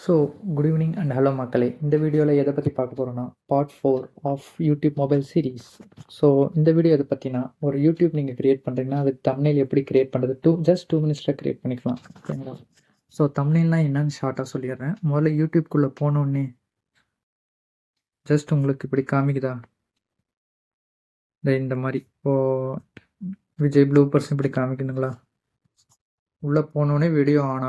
So good evening and hello மக்களே. இந்த வீடியோவில் எதை பற்றி பார்க்க போகிறோன்னா part 4 of YouTube mobile series. So இந்த வீடியோ எதை பற்றினா, ஒரு யூடியூப் நீங்கள் க்ரியேட் பண்ணுறீங்கன்னா அதுக்கு தம்ப்நெயில் எப்படி க்ரியேட் பண்ணுறது ஜஸ்ட் 2 மினிட்ஸில் க்ரியேட் பண்ணிக்கலாம், ஓகேங்களா? ஸோ தம்ப்நெயில்னால் என்னன்னு ஷார்ட்டாக சொல்லிடுறேன். முதல்ல யூடியூப்குள்ளே போனோடனே ஜஸ்ட் உங்களுக்கு இப்படி காமிக்குதா, இந்த மாதிரி இப்போது விஜய் ப்ளூபர்ஸ் இப்படி காமிக்குதுங்களா? உள்ளே போனோடனே வீடியோ ஆன்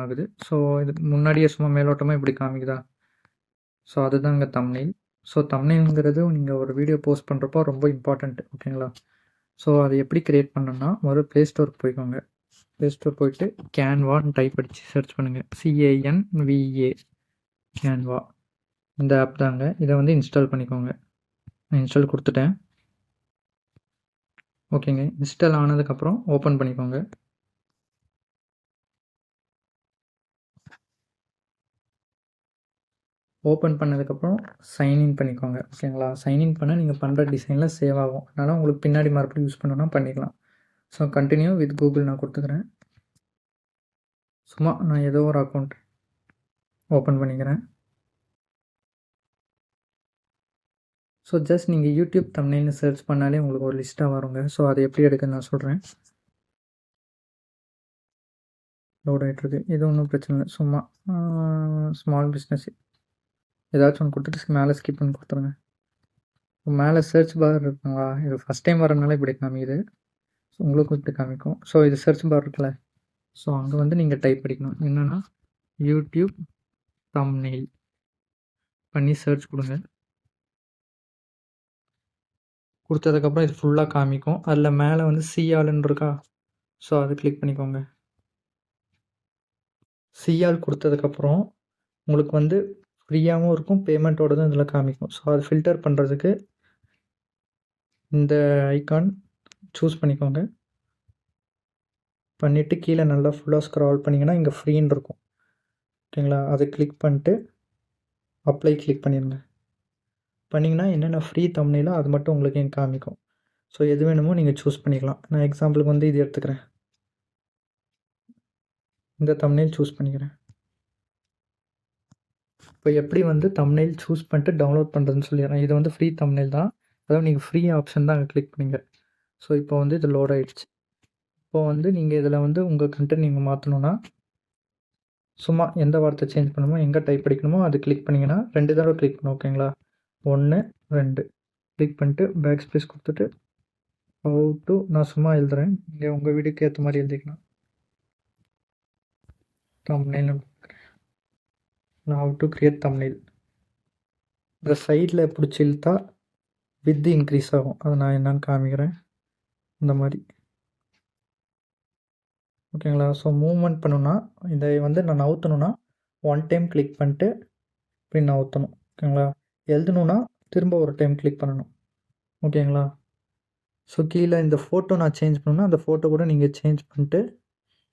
ஆகுது. ஸோ இது முன்னாடியே சும்மா மேலோட்டமாக இப்படி காமிக்குதா? ஸோ அதுதாங்க தம்ப்நெயில். ஸோ தம்ப்நெயில்ங்கிறது நீங்கள் ஒரு வீடியோ போஸ்ட் பண்ணுறப்போ ரொம்ப இம்பார்ட்டண்ட், ஓகேங்களா? ஸோ அதை எப்படி க்ரியேட் பண்ணணும்னா, முதல்ல ப்ளே ஸ்டோருக்கு போய்க்கோங்க. ப்ளே ஸ்டோர் போயிட்டு கேன்வான்னு டைப் அடித்து சர்ச் பண்ணுங்கள். CANVA கேன்வா, இந்த ஆப் தாங்க. இதை வந்து இன்ஸ்டால் பண்ணிக்கோங்க. நான் இன்ஸ்டால் கொடுத்துட்டேன். ஓகேங்க, இன்ஸ்டால் ஆனதுக்கப்புறம் ஓப்பன் பண்ணிக்கோங்க. ஓப்பன் பண்ணதுக்கப்புறம் சைன்இன் பண்ணிக்கோங்க, ஓகேங்களா? சைன்இன் பண்ணால் நீங்கள் பண்ணுற டிசைனில் சேவ் ஆகும். அதனால் உங்களுக்கு பின்னாடி மறுபடியும் யூஸ் பண்ணணும்னா பண்ணிக்கலாம். ஸோ கண்டினியூ வித் கூகுள் நான் கொடுத்துக்கிறேன். சும்மா நான் ஏதோ ஒரு அக்கௌண்ட் ஓப்பன் பண்ணிக்கிறேன். ஸோ ஜஸ்ட் நீங்கள் யூடியூப் தம்ப்நெயில்னு சர்ச் பண்ணாலே உங்களுக்கு ஒரு லிஸ்ட்டாக வருங்க. ஸோ அதை எப்படி எடுக்குன்னு நான் சொல்கிறேன். லோட் ஆகிட்டுருக்கு. இது ஒன்றும் பிரச்சனை இல்லை. சும்மா ஸ்மால் பிஸ்னஸ் ஏதாச்சும் ஒன்று கொடுத்துட்டு மேலே ஸ்கிப் பண்ணி கொடுத்துருங்க. மேலே சர்ச் பார் இருக்குங்களா? இது ஃபஸ்ட் டைம் வரனால இப்படி காமிக்குது. ஸோ உங்களுக்கு இப்படி காமிக்கும். ஸோ இது சர்ச் பார் இருக்குல்ல, ஸோ அங்கே வந்து நீங்கள் டைப் அடிக்கணும். என்னென்னா யூடியூப் தம்ப்நெயில் பண்ணி சர்ச் கொடுங்க. கொடுத்ததுக்கப்புறம் இது ஃபுல்லாக காமிக்கும். அதில் மேலே வந்து சிஆல்னு இருக்கா? ஸோ அதை கிளிக் பண்ணிக்கோங்க. சிஆல் கொடுத்ததுக்கப்புறம் உங்களுக்கு வந்து ஃப்ரீயாகவும் இருக்கும், பேமெண்ட்டோடதும் இதில் காமிக்கும். ஸோ அது ஃபில்டர் பண்ணுறதுக்கு இந்த ஐக்கான் சூஸ் பண்ணிக்கோங்க. பண்ணிவிட்டு கீழே நல்லா ஃபுல்லாக ஸ்க்ரால் பண்ணிங்கன்னா இங்கே ஃப்ரீன்னு இருக்கும், ஓகேங்களா? அதை கிளிக் பண்ணிட்டு அப்ளை கிளிக் பண்ணிடுங்க. பண்ணிங்கன்னா என்னென்ன ஃப்ரீ தம்ப்நெயிலோ அது மட்டும் உங்களுக்கு இங்கே காமிக்கும். ஸோ எது வேணுமோ நீங்கள் சூஸ் பண்ணிக்கலாம். நான் எக்ஸாம்பிளுக்கு வந்து இது எடுத்துக்கிறேன். இந்த தம்ப்நெயில் சூஸ் பண்ணிக்கிறேன். இப்போ எப்படி வந்து தம்ப்நெயில் சூஸ் பண்ணிட்டு டவுன்லோட் பண்ணுறதுன்னு சொல்லிடுறேன். இது வந்து ஃப்ரீ தம்ப்நெயில் தான், அதாவது நீங்கள் ஃப்ரீ ஆப்ஷன் தான் அங்கே கிளிக் பண்ணிங்க. ஸோ இப்போ வந்து இது லோட் ஆகிடுச்சு. இப்போது வந்து நீங்கள் இதில் வந்து உங்கள் கண்டென்ட் நீங்கள் மாற்றணுன்னா சும்மா எந்த வார்த்தை சேஞ்ச் பண்ணணுமோ, எங்கே டைப் அடிக்கணுமோ அது கிளிக் பண்ணிங்கன்னா 2 தடவை கிளிக் பண்ணணும், ஓகேங்களா? 1 2 கிளிக் பண்ணிட்டு பேக் ஸ்பேஸ் கொடுத்துட்டு ஹவ் டு நான் சும்மா எழுதுகிறேன். நீங்கள் உங்கள் வீடியோக்கு ஏற்ற மாதிரி எழுதிக்கலாம். தம்ப்நெயில் நான் ஹவ் டு கிரியேட் தம்ப்நெயில். இந்த சைடில் பிடிச்சி இழுத்தா வித் இன்க்ரீஸ் ஆகும். அதை நான் என்னன்னு காமிக்கிறேன். இந்த மாதிரி, ஓகேங்களா? ஸோ மூவ்மெண்ட் பண்ணணுன்னா இதை வந்து நான் நவுத்தணுன்னா 1 டைம் கிளிக் பண்ணிட்டு இப்படி நவுத்தணும், ஓகேங்களா? எழுதணுன்னா திரும்ப ஒரு டைம் கிளிக் பண்ணணும், ஓகேங்களா? ஸோ கீழே இந்த ஃபோட்டோ நான் சேஞ்ச் பண்ணணுன்னா அந்த ஃபோட்டோ கூட நீங்கள் சேஞ்ச் பண்ணிட்டு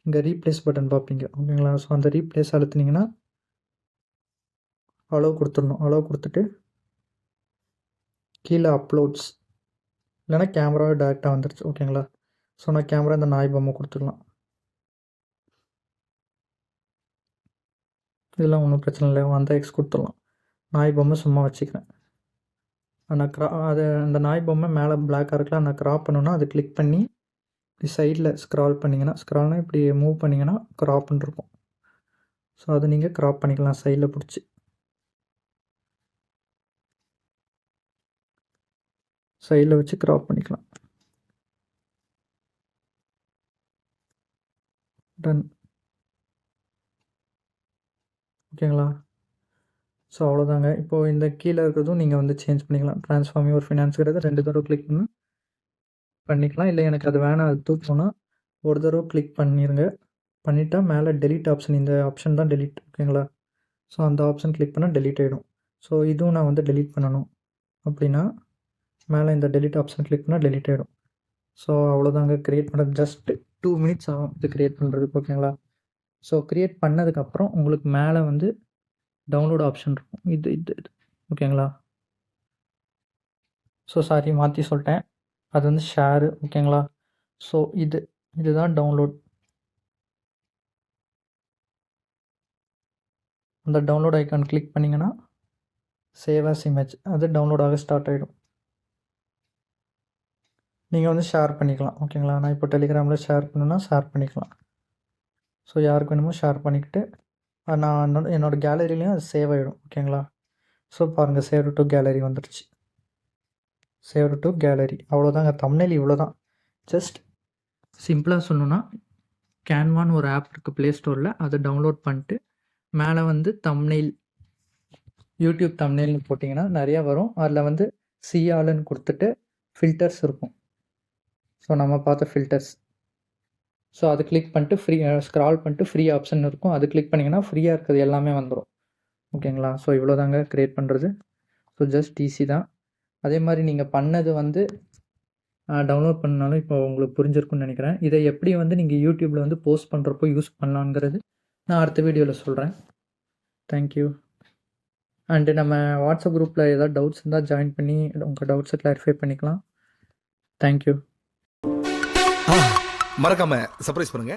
இங்கே ரீப்ளேஸ் பட்டன் பார்ப்பீங்க, ஓகேங்களா? ஸோ அந்த ரீப்ளேஸ் அழுத்துனீங்கன்னா அலோவ் கொடுத்துடணும். அலோவ் கொடுத்துட்டு கீழே அப்லோட்ஸ் இல்லைனா கேமராவே டேரெக்டாக வந்துடுச்சு, ஓகேங்களா? ஸோ நான் கேமரா இந்த நாய் பொம்மை கொடுத்துக்கலாம். இதெல்லாம் ஒன்றும் பிரச்சனை இல்லை, அந்த எக்ஸ் கொடுத்துடலாம். நாய் பொம்மை சும்மா வச்சுக்கிறேன். நான் அது அந்த நாய் பொம்மை மேலே பிளாக்காக இருக்கலாம். நான் க்ராப் பண்ணணுன்னா அதை கிளிக் பண்ணி இப்படி சைடில் ஸ்க்ரால் பண்ணிங்கன்னா, ஸ்க்ரால்னால் இப்படி மூவ் பண்ணிங்கன்னா க்ராப்னு இருக்கும். ஸோ அதை நீங்கள் க்ராப் பண்ணிக்கலாம் சைடில் பிடிச்சி. சைடில் வச்சு க்ராப் பண்ணிக்கலாம். டன், ஓகேங்களா? ஸோ அவ்வளோதாங்க. இப்போது இந்த கீழே இருக்கிறதும் நீங்கள் வந்து சேஞ்ச் பண்ணிக்கலாம். ட்ரான்ஸ்ஃபார்ம் யுவர் ஃபினான்ஸுங்கிறத 2 தடவை கிளிக் பண்ணிக்கலாம். இல்லை எனக்கு அது வேணாம், அது தூக்கணும்னா ஒரு தடவை கிளிக் பண்ணிடுங்க. பண்ணிட்டா மேலே டெலீட் ஆப்ஷன், இந்த ஆப்ஷன் தான் டெலீட், ஓகேங்களா? ஸோ அந்த ஆப்ஷன் கிளிக் பண்ணால் டெலீட் ஆகிடும். ஸோ இதுவும் நான் வந்து டெலீட் பண்ணணும் அப்படின்னா மேலே இந்த டெலீட் ஆப்ஷன் கிளிக் பண்ணால் டெலீட் ஆகிடும். ஸோ அவ்வளோதாங்க. க்ரியேட் பண்ணுறது ஜஸ்ட் 2 மினிட்ஸ் ஆகும் இது க்ரியேட் பண்ணுறதுக்கு, ஓகேங்களா? ஸோ க்ரியேட் பண்ணதுக்கப்புறம் உங்களுக்கு மேலே வந்து டவுன்லோட் ஆப்ஷன் இருக்கும். இது இது இது ஓகேங்களா? ஸோ சாரி, மாற்றி சொல்லிட்டேன். அது வந்து ஷேரு, ஓகேங்களா? ஸோ இதுதான் டவுன்லோட். அந்த டவுன்லோட் ஐக்கான் கிளிக் பண்ணிங்கன்னா சேவ் ஆஸ் இமேஜ் அது டவுன்லோட் ஆக ஸ்டார்ட் ஆகிடும். நீங்கள் வந்து ஷேர் பண்ணிக்கலாம். ஓகேங்களா? நான் இப்போ டெலிகிராமில் ஷேர் பண்ணணுன்னா ஷேர் பண்ணிக்கலாம். ஸோ யாருக்கு வேணுமோ ஷேர் பண்ணிக்கிட்டு நான் என்னோடய கேலரிலையும் அது சேவ் ஆகிடும். ஓகேங்களா? ஸோ பாருங்கள், சேவ் டு கேலரி வந்துடுச்சு. சேவ் டு கேலரி அவ்வளோதாங்க. தம்ப்நெயில் இவ்வளோ தான். ஜஸ்ட் சிம்பிளாக சொல்லணுன்னா, கேன்வான்னு ஒரு ஆப் இருக்குது ப்ளே ஸ்டோரில். அதை டவுன்லோட் பண்ணிட்டு மேலே வந்து தம்ப்நெயில், யூடியூப் தம்ப்நெயில்னு போட்டிங்கன்னா நிறையா வரும். அதில் வந்து சிஆல்னு கொடுத்துட்டு ஃபில்டர்ஸ் இருக்கும். ஸோ நம்ம பார்த்த ஃபில்டர்ஸ், ஸோ அது கிளிக் பண்ணிட்டு ஃப்ரீ ஸ்க்ரால் பண்ணிட்டு ஃப்ரீ ஆப்ஷன் இருக்கும். அது கிளிக் பண்ணிங்கன்னா ஃப்ரீயாக இருக்கிறது எல்லாமே வந்துடும். ஓகேங்களா? ஸோ இவ்வளோ தாங்க க்ரியேட் பண்ணுறது. ஸோ ஜஸ்ட் ஈஸி தான். அதே மாதிரி நீங்கள் பண்ணது வந்து டவுன்லோட் பண்ணாலும் இப்போ உங்களுக்கு புரிஞ்சிருக்குன்னு நினைக்கிறேன். இதை எப்படி வந்து நீங்கள் யூடியூப்பில் வந்து போஸ்ட் பண்ணுறப்போ யூஸ் பண்ணலாங்கிறது நான் அடுத்த வீடியோவில் சொல்கிறேன். தேங்க்யூ. அண்டு நம்ம வாட்ஸ்அப் குரூப்பில் ஏதாவது டவுட்ஸ் இருந்தால் ஜாயின் பண்ணி உங்கள் டவுட்ஸை கிளாரிஃபை பண்ணிக்கலாம். தேங்க்யூ. மறக்காம சர்ப்ரைஸ் பண்ணுங்க.